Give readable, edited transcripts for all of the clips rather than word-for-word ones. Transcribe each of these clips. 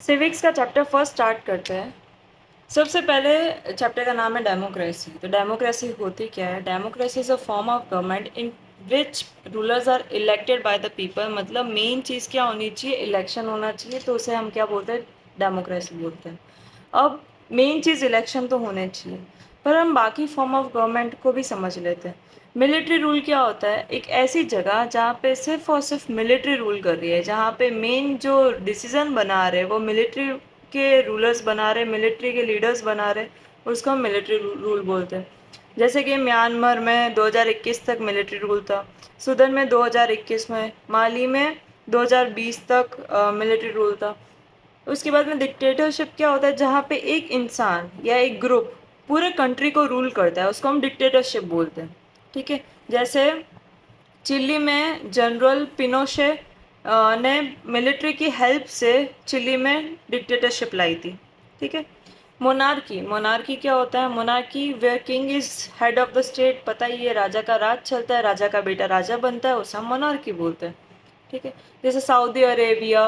Civics का chapter first start करते हैं। सबसे पहले चैप्टर का नाम है डेमोक्रेसी। तो डेमोक्रेसी होती क्या है? Democracy is a form of government in which rulers are elected by the people. मतलब मेन चीज़ क्या होनी चाहिए? इलेक्शन होना चाहिए, तो उसे हम क्या बोलते हैं? डेमोक्रेसी बोलते हैं। अब मेन चीज़ इलेक्शन तो होने चाहिए, पर हम बाकी फॉर्म ऑफ गवर्नमेंट को भी समझ लेते हैं। मिलिट्री रूल क्या होता है? एक ऐसी जगह जहाँ पे सिर्फ और सिर्फ मिलिट्री रूल कर रही है, जहाँ पे मेन जो डिसीजन बना रहे वो मिलिट्री के रूलर्स बना रहे, मिलिट्री के लीडर्स बना रहे, उसको हम मिलिट्री रूल बोलते हैं। जैसे कि म्यांमार में 2021 तक मिलिट्री रूल था, सूडान में 2021 में, माली में 2020 तक मिलिट्री रूल था। उसके बाद में डिक्टेटरशिप क्या होता है? जहाँ पे एक इंसान या एक ग्रुप पूरे कंट्री को रूल करता है, उसको हम डिक्टेटरशिप बोलते हैं। ठीक है, जैसे चिली में जनरल पिनोशे ने मिलिट्री की हेल्प से चिली में डिक्टेटरशिप लाई थी। ठीक है। मोनार्की, मोनार्की क्या होता है? Monarchy where king is head of the state. पता ही है, राजा का राज चलता है, राजा का बेटा राजा बनता है, उसे हम मोनार्की बोलते हैं। ठीक है। जैसे सऊदी अरेबिया,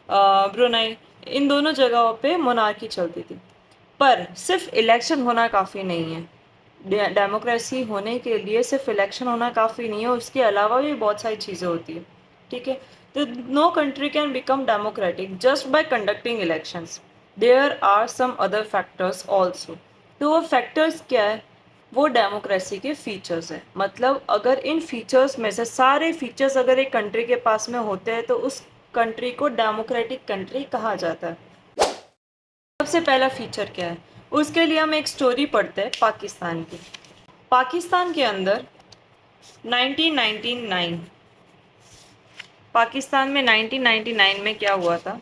ब्रुनई, इन दोनों जगहों पे मोनार्की चलती थी। पर सिर्फ इलेक्शन होना काफ़ी नहीं है। डेमोक्रेसी होने के लिए सिर्फ इलेक्शन होना काफ़ी नहीं है, उसके अलावा भी बहुत सारी चीज़ें होती है। ठीक है। तो no country can become democratic just by conducting elections. There are some other factors also. तो वो फैक्टर्स क्या है? वो डेमोक्रेसी के फीचर्स है। मतलब अगर इन फीचर्स में से सारे फीचर्स अगर एक कंट्री के पास में होते हैं तो उस कंट्री को डेमोक्रेटिक कंट्री कहा जाता है। सबसे पहला फीचर क्या है? उसके लिए हम एक स्टोरी पढ़ते हैं पाकिस्तान की। पाकिस्तान के अंदर 1999, पाकिस्तान में 1999 में क्या हुआ था?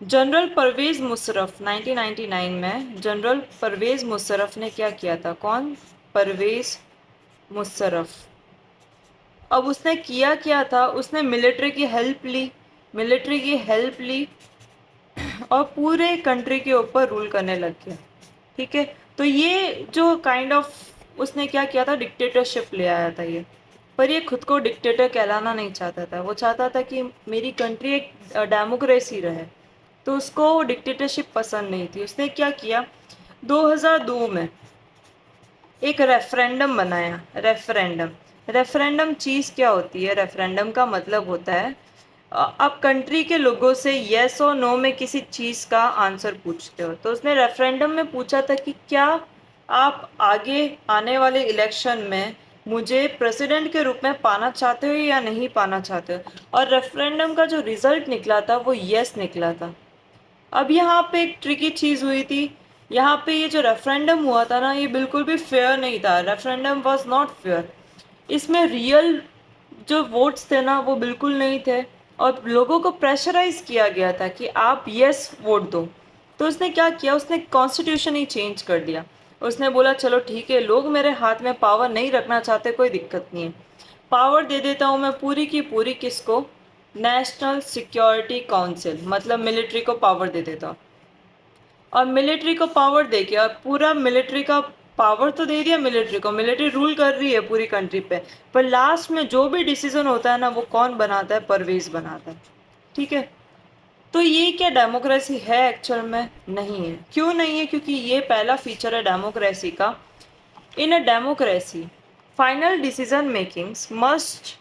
जनरल परवेज़ मुशर्रफ 1999 में जनरल परवेज़ मुशर्रफ ने क्या किया था? कौन? परवेज़ मुशर्रफ। अब उसने किया क्या था? उसने मिलिट्री की हेल्प ली, मिलिट्री की हेल्प ली और पूरे कंट्री के ऊपर रूल करने लग गया। ठीक है। तो ये जो काइंड ऑफ उसने क्या किया था? डिक्टेटरशिप ले आया था ये। पर ये खुद को डिक्टेटर कहलाना नहीं चाहता था, वो चाहता था कि मेरी कंट्री एक डेमोक्रेसी रहे। तो उसको डिक्टेटरशिप पसंद नहीं थी। उसने क्या किया? 2002 में एक रेफरेंडम बनाया। रेफरेंडम, रेफरेंडम चीज़ क्या होती है? रेफरेंडम का मतलब होता है आप कंट्री के लोगों से येस और नो में किसी चीज़ का आंसर पूछते हो। तो उसने रेफरेंडम में पूछा था कि क्या आप आगे आने वाले इलेक्शन में मुझे प्रेसिडेंट के रूप में पाना चाहते हो या नहीं पाना चाहते हो। और रेफरेंडम का जो रिजल्ट निकला था वो येस निकला था। अब यहाँ पे एक ट्रिकी चीज़ हुई थी। यहाँ पे ये जो रेफरेंडम हुआ था ना, ये बिल्कुल भी फेयर नहीं था। Referendum was not fair. इसमें रियल जो वोट्स थे ना वो बिल्कुल नहीं थे, और लोगों को प्रेशराइज किया गया था कि आप यस वोट दो। तो उसने क्या किया? उसने कॉन्स्टिट्यूशन ही चेंज कर दिया। उसने बोला चलो ठीक है, लोग मेरे हाथ में पावर नहीं रखना चाहते, कोई दिक्कत नहीं है, पावर दे देता हूँ मैं पूरी की पूरी। किसको? नेशनल सिक्योरिटी काउंसिल, मतलब मिलिट्री को पावर दे देता हूँ। और मिलिट्री को पावर दे के और पूरा मिलिट्री का पावर तो दे दिया मिलिट्री को, मिलिट्री रूल कर रही है पूरी कंट्री पे, पर लास्ट में जो भी डिसीजन होता है ना वो कौन बनाता है? परवेज बनाता है। ठीक है। तो ये क्या डेमोक्रेसी है? एक्चुअल में नहीं है। क्यों नहीं है? क्योंकि ये पहला फीचर है डेमोक्रेसी का। In a democracy final decision makings must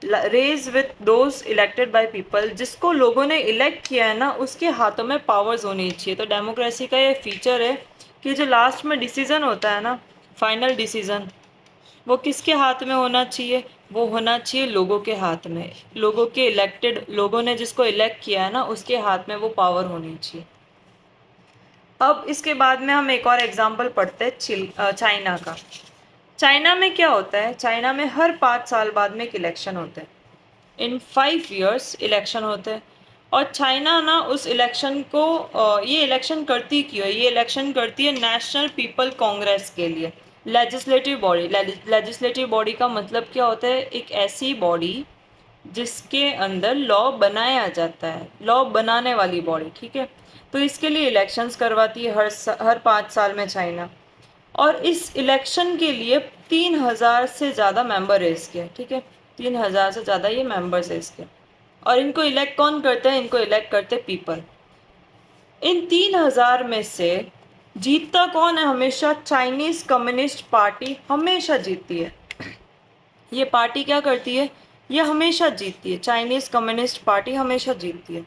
rest with those elected by people. जिसको लोगों ने इलेक्ट किया है ना उसके हाथों में पावर्स होनी चाहिए। तो डेमोक्रेसी का ये फीचर है कि जो लास्ट में डिसीजन होता है ना, फाइनल डिसीजन, वो किसके हाथ में होना चाहिए? वो होना चाहिए लोगों के हाथ में। लोगों के इलेक्टेड, लोगों ने जिसको इलेक्ट किया है ना उसके हाथ में वो पावर होनी चाहिए। अब इसके बाद में हम एक और एग्जाम्पल पढ़ते हैं चाइना का। चाइना में क्या होता है? चाइना में हर 5 साल बाद में एक इलेक्शन होता है। इन 5 years इलेक्शन होते हैं। और चाइना ना उस इलेक्शन को ये इलेक्शन करती क्यों है? ये इलेक्शन करती है नेशनल पीपल कांग्रेस के लिए, लेजिस्लेटिव बॉडी। लेजिस्लेटिव बॉडी का मतलब क्या होता है? एक ऐसी बॉडी जिसके अंदर लॉ बनाया जाता है, लॉ बनाने वाली बॉडी। ठीक है। तो इसके लिए इलेक्शंस करवाती है हर 5 साल में चाइना। और इस इलेक्शन के लिए 3,000 से ज़्यादा मेंबर है इसके। ठीक है, 3,000 से ज़्यादा ये मेंबर्स है इसके। और इनको इलेक्ट कौन करते हैं? इनको इलेक्ट करते पीपल। इन 3000 में से जीतता कौन है हमेशा? चाइनीज कम्युनिस्ट पार्टी हमेशा जीतती है। ये पार्टी क्या करती है? ये हमेशा जीतती है। चाइनीज कम्युनिस्ट पार्टी हमेशा जीतती है।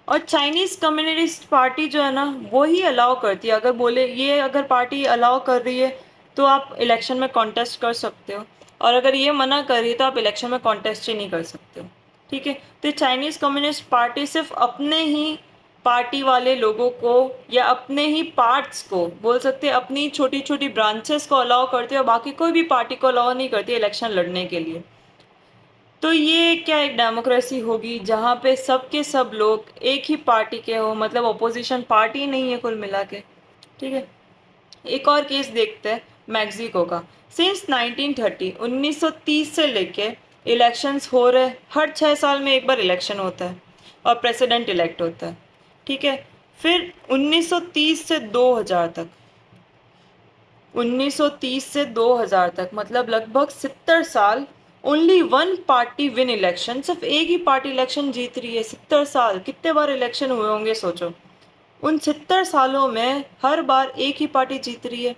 और चाइनीज कम्युनिस्ट पार्टी जो है ना, वो ही अलाउ करती है। अगर बोले ये अगर पार्टी अलाउ कर रही है तो आप इलेक्शन में कॉन्टेस्ट कर सकते हो, और अगर ये मना कर रही है तो आप इलेक्शन में कॉन्टेस्ट ही नहीं कर सकते हो। ठीक है। तो चाइनीज कम्युनिस्ट पार्टी सिर्फ अपने ही पार्टी वाले लोगों को या अपने ही पार्ट्स को बोल सकते हैं, अपनी छोटी छोटी ब्रांचेस को अलाउ करती है और बाकी कोई भी पार्टी को अलाउ नहीं करती इलेक्शन लड़ने के लिए। तो ये क्या एक डेमोक्रेसी होगी जहाँ पे सब के सब लोग एक ही पार्टी के हो, मतलब अपोजिशन पार्टी नहीं है कुल मिला के। ठीक है। एक और केस देखते हैं मैक्सिको का। सिंस 1930 1930 से लेके इलेक्शंस हो रहे, हर 6 साल में एक बार इलेक्शन होता है और प्रेसिडेंट इलेक्ट होता है। ठीक है। फिर 1930 से 2000 तक, 1930 से 2000 तक मतलब लगभग 70 साल only one party win election, सिर्फ एक ही पार्टी इलेक्शन जीत रही है। 70 साल, कितने बार इलेक्शन हुए होंगे सोचो। उन 70 सालों में हर बार एक ही पार्टी जीत रही है।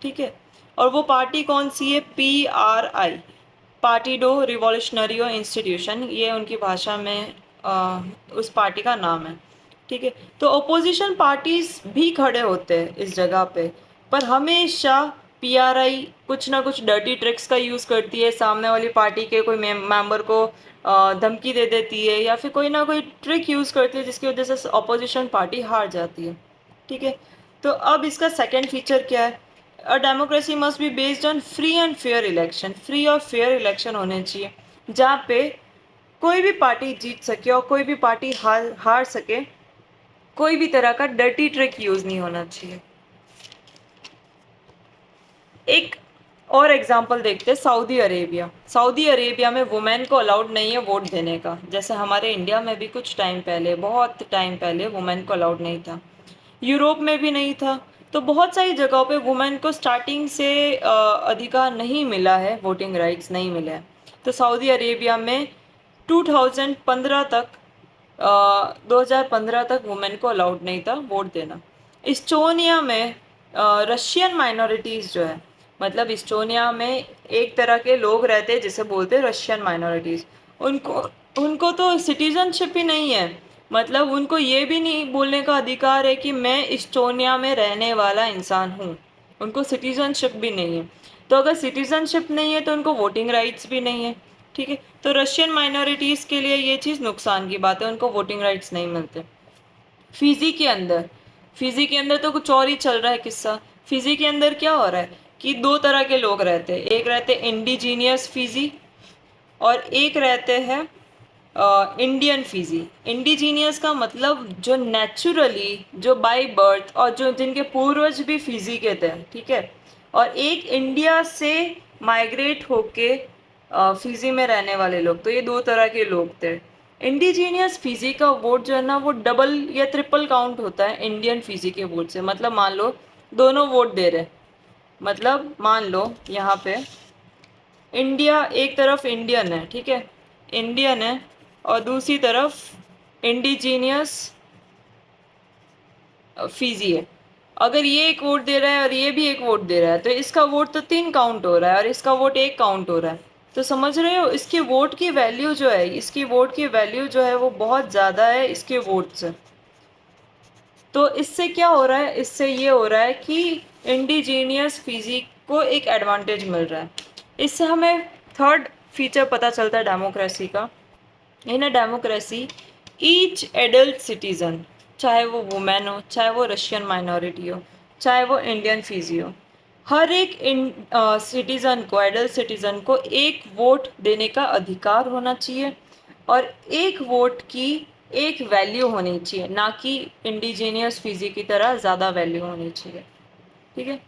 ठीक है। और वो पार्टी कौन सी है? PRI, पार्टिडो रिवॉल्यूशनरी इंस्टीट्यूशन, ये उनकी भाषा में उस पार्टी का नाम है। ठीक है। तो ओपोजिशन पार्टीज भी खड़े होते हैं इस जगह पे, पर हमेशा PRI कुछ ना कुछ डर्टी ट्रिक्स का यूज़ करती है। सामने वाली पार्टी के कोई मेंबर को धमकी दे देती है या फिर कोई ना कोई ट्रिक यूज़ करती है जिसकी वजह से अपोजिशन पार्टी हार जाती है। ठीक है। तो अब इसका सेकेंड फीचर क्या है? A democracy must be based on free and fair election. Free और फेयर इलेक्शन होने चाहिए जहाँ पे कोई भी पार्टी जीत सके और कोई भी पार्टी हार सके। कोई भी तरह का डर्टी ट्रिक यूज़ नहीं होना चाहिए। एक और एग्जांपल देखते हैं, सऊदी अरेबिया। सऊदी अरेबिया में वुमेन को अलाउड नहीं है वोट देने का, जैसे हमारे इंडिया में भी कुछ टाइम पहले, बहुत टाइम पहले वुमेन को अलाउड नहीं था। यूरोप में भी नहीं था। तो बहुत सारी जगहों पे वुमेन को स्टार्टिंग से अधिकार नहीं मिला है, वोटिंग राइट्स नहीं मिले हैं। तो सऊदी अरेबिया में 2015 तक 2015 तक वुमेन को अलाउड नहीं था वोट देना। इस्टोनिया में रशियन माइनॉरिटीज़ जो है, मतलब इस्टोनिया में एक तरह के लोग रहते हैं जिसे बोलते हैं रशियन माइनॉरिटीज़। उनको उनको तो सिटीजनशिप ही नहीं है, मतलब उनको ये भी नहीं बोलने का अधिकार है कि मैं इस्टोनिया में रहने वाला इंसान हूँ। उनको सिटीजनशिप भी नहीं है। तो अगर सिटीजनशिप नहीं है तो उनको वोटिंग राइट्स भी नहीं है। ठीक है। तो रशियन माइनॉरिटीज़ के लिए ये चीज़ नुकसान की बात है, उनको वोटिंग राइट्स नहीं मिलते। फिजी के अंदर, फिजी के अंदर तो कुछ और ही चल रहा है किस्सा। फिजी के अंदर क्या हो रहा है कि दो तरह के लोग रहते हैं। एक रहते हैं इंडिजीनियस फिजी और एक रहते हैं इंडियन फिजी। इंडिजीनियस का मतलब जो नेचुरली, जो बाय बर्थ और जो जिनके पूर्वज भी फिजी के थे। ठीक है। और एक इंडिया से माइग्रेट होके फिजी में रहने वाले लोग। तो ये दो तरह के लोग थे। इंडिजीनियस फिजी का वोट जो है ना, वो डबल या ट्रिपल काउंट होता है इंडियन फिजी के वोट से। मतलब मान लो दोनों वोट दे रहे, मतलब मान लो यहाँ पे इंडिया, एक तरफ इंडियन है, ठीक है, इंडियन है, और दूसरी तरफ इंडिजीनियस फिजी है। अगर ये एक वोट दे रहा है और ये भी एक वोट दे रहा है तो इसका वोट तो 3 काउंट हो रहा है और इसका वोट 1 काउंट हो रहा है। तो समझ रहे हो, इसकी वोट की वैल्यू जो है, इसकी वोट की वैल्यू जो है वो बहुत ज़्यादा है इसके वोट से। तो इससे क्या हो रहा है? इससे ये हो रहा है कि इंडिजीनियस फिजी को एक एडवांटेज मिल रहा है। इससे हमें थर्ड फीचर पता चलता है डेमोक्रेसी का। In a democracy each adult citizen, चाहे वो वुमेन हो, चाहे वो रशियन माइनॉरिटी हो, चाहे वो इंडियन फिजी हो, हर एक सिटीज़न को, एडल्ट सिटीज़न को एक वोट देने का अधिकार होना चाहिए और एक वोट की एक वैल्यू होनी चाहिए, ना कि इंडिजीनियस फिजी की तरह ज़्यादा वैल्यू होनी चाहिए। ठीक है।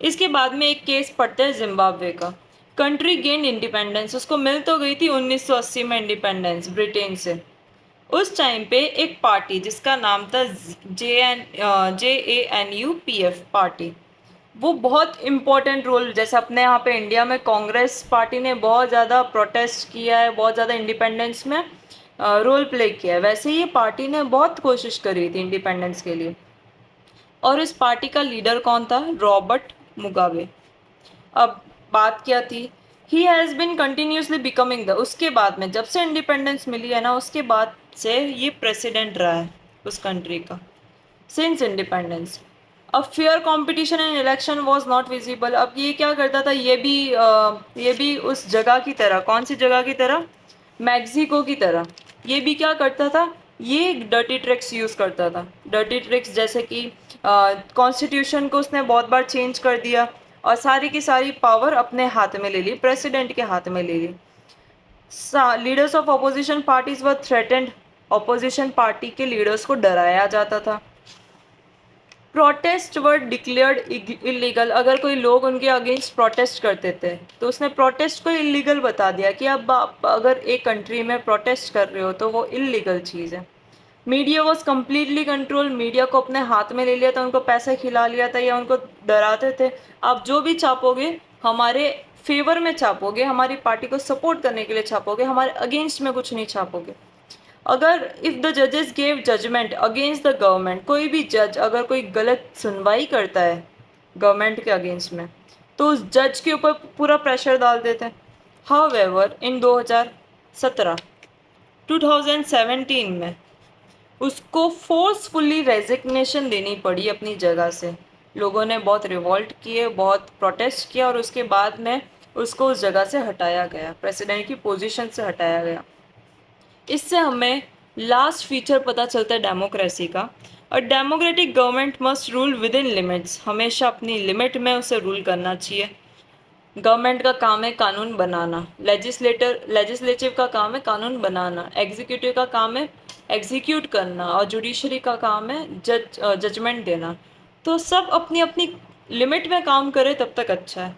इसके बाद में एक केस पढ़ते हैं जिम्बाब्वे का। कंट्री गेन इंडिपेंडेंस, उसको मिल तो गई थी 1980 में इंडिपेंडेंस ब्रिटेन से। उस टाइम पे एक पार्टी जिसका नाम था JANUPF पार्टी, वो बहुत इम्पोर्टेंट रोल, जैसे अपने यहाँ पे इंडिया में कांग्रेस पार्टी ने बहुत ज़्यादा प्रोटेस्ट किया है, बहुत ज़्यादा इंडिपेंडेंस में, रोल प्ले किया है। वैसे ये पार्टी ने बहुत कोशिश करी थी इंडिपेंडेंस के लिए। और इस पार्टी का लीडर कौन था? Robert Mugabe. अब बात क्या थी? He has been continuously becoming the, उसके बाद में जब से इंडिपेंडेंस मिली है ना, उसके बाद से ये प्रेसिडेंट रहा है उस कंट्री का सिंस इंडिपेंडेंस। अब fair competition in election was not visible. अब ये क्या करता था? ये भी उस जगह की तरह, कौन सी जगह की तरह? मैक्सिको की तरह। ये भी क्या करता था? ये डर्टी ट्रिक्स यूज़ करता था। डर्टी ट्रिक्स जैसे कि कॉन्स्टिट्यूशन को उसने बहुत बार चेंज कर दिया और सारी की सारी पावर अपने हाथ में ले ली, प्रेसिडेंट के हाथ में ले ली। Leaders of opposition parties were threatened. Opposition party के लीडर्स को डराया जाता था। Protest were declared illegal. अगर कोई लोग उनके अगेंस्ट प्रोटेस्ट करते थे तो उसने प्रोटेस्ट को इलीगल बता दिया कि अब आप अगर एक कंट्री में प्रोटेस्ट कर रहे हो तो वो इलीगल चीज़ है। Media was completely control. Media को अपने हाथ में ले लिया था, उनको पैसे खिला लिया था या उनको डराते थे, आप जो भी छापोगे हमारे फेवर में छापोगे, हमारी पार्टी को सपोर्ट करने के लिए छापोगे, हमारे अगेंस्ट में कुछ नहीं छापोगे। अगर इफ़ द जजेस gave judgement against the government, कोई भी जज अगर कोई गलत सुनवाई करता है गवर्नमेंट के अगेंस्ट में तो उस जज के ऊपर पूरा प्रेशर डाल देते हैं। हाउएवर इन 2017 में उसको फोर्सफुली रेजिग्नेशन देनी पड़ी अपनी जगह से। लोगों ने बहुत रिवॉल्ट किए, बहुत प्रोटेस्ट किया और उसके बाद में उसको उस जगह से हटाया गया, प्रेसिडेंट की पोजीशन से हटाया गया। इससे हमें लास्ट फीचर पता चलता है डेमोक्रेसी का। और democratic government must rule with in limits. हमेशा अपनी लिमिट में उसे रूल करना चाहिए। गवर्नमेंट का काम है कानून बनाना, लेजिस्लेटिव का काम है कानून बनाना, एग्जीक्यूटिव का काम है एग्जीक्यूट करना और जुडिशरी का काम है जजमेंट देना। तो सब अपनी अपनी लिमिट में काम करे तब तक अच्छा है,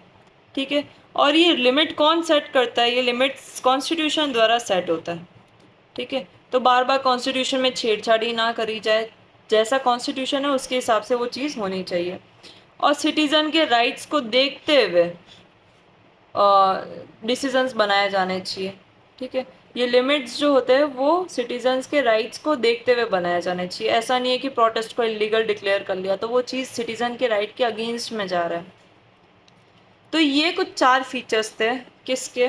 ठीक है। और ये लिमिट कौन सेट करता है? ये लिमिट्स कॉन्स्टिट्यूशन द्वारा सेट होता है, ठीक है। तो बार बार कॉन्स्टिट्यूशन में छेड़छाड़ी ना करी जाए, जैसा कॉन्स्टिट्यूशन है उसके हिसाब से वो चीज़ होनी चाहिए। और सिटीज़न के राइट्स को देखते हुए डिसीजंस बनाए जाने चाहिए, ठीक है। ये लिमिट्स जो होते हैं वो सिटीजन्स के राइट्स को देखते हुए बनाए जाने चाहिए। ऐसा नहीं है कि प्रोटेस्ट को इलीगल डिक्लेयर कर लिया तो वो चीज़ सिटीजन के राइट के अगेंस्ट में जा रहा है। तो ये कुछ 4 फीचर्स थे किसके?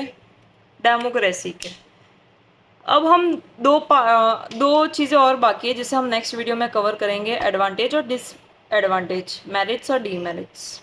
डेमोक्रेसी के। अब हम दो चीज़ें और बाकी है जिसे हम नेक्स्ट वीडियो में कवर करेंगे, एडवांटेज और डिसएडवांटेज, मेरिट्स और डीमेरिट्स।